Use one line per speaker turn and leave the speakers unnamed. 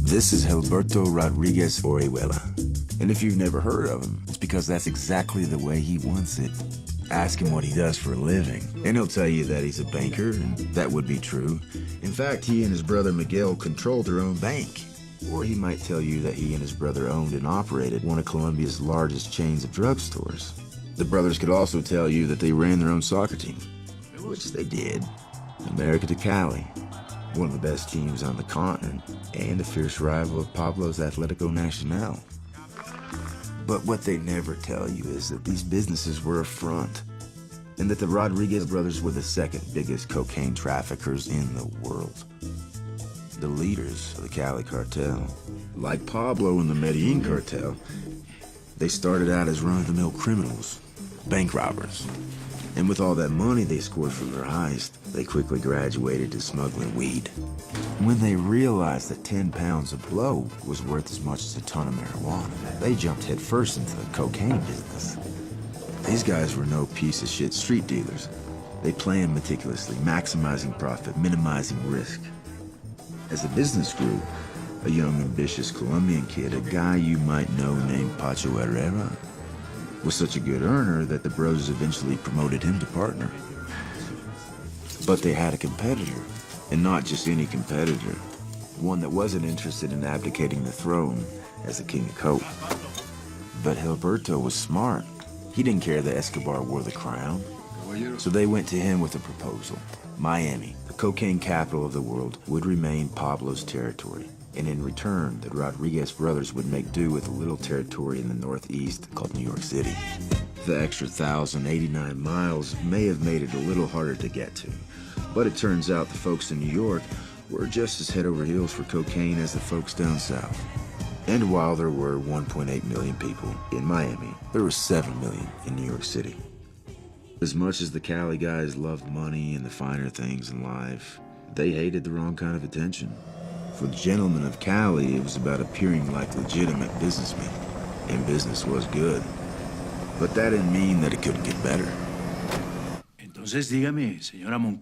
This is Gilberto Rodriguez Orejuela. And if you've never heard of him, it's because that's exactly the way he wants it. Ask him what he does for a living, and he'll tell you that he's a banker, and that would be true. In fact, he and his brother Miguel control their own bank. Or he might tell you that he and his brother owned and operated one of Colombia's largest chains of drugstores. The brothers could also tell you that they ran their own soccer team, which they did. America to Cali, one of the best teams on the continent, and a fierce rival of Pablo's Atletico Nacional. But what they never tell you is that these businesses were a front, and that the Rodriguez brothers were the second biggest cocaine traffickers in the world. The leaders of the Cali cartel, like Pablo and the Medellin cartel, they started out as run-of-the-mill criminals, bank robbers. And with all that money they scored from their heist, they quickly graduated to smuggling weed. When they realized that 10 pounds of blow was worth as much as a ton of marijuana, they jumped headfirst into the cocaine business. These guys were no piece of shit street dealers. They planned meticulously, maximizing profit, minimizing risk. As the business grew, a young, ambitious Colombian kid, a guy you might know named Pacho Herrera, was such a good earner that the brothers eventually promoted him to partner. But they had a competitor, and not just any competitor, one that wasn't interested in abdicating the throne as the king of coke. But Gilberto was smart. He didn't care that Escobar wore the crown. So they went to him with a proposal. Miami, the cocaine capital of the world, would remain Pablo's territory. And in return, the Rodriguez brothers would make do with a little territory in the northeast called New York City. The extra 1,089 miles may have made it a little harder to get to, but it turns out the folks in New York were just as head over heels for cocaine as the folks down south. And while there were 1.8 million people in Miami, there were 7 million in New York City. As much as the Cali guys loved money and the finer things in life, they hated the wrong kind of attention. For the gentlemen of Cali, it was about appearing like legitimate businessmen, and business was good. But that didn't mean that it couldn't get better.
Entonces dígame, señora Moncada.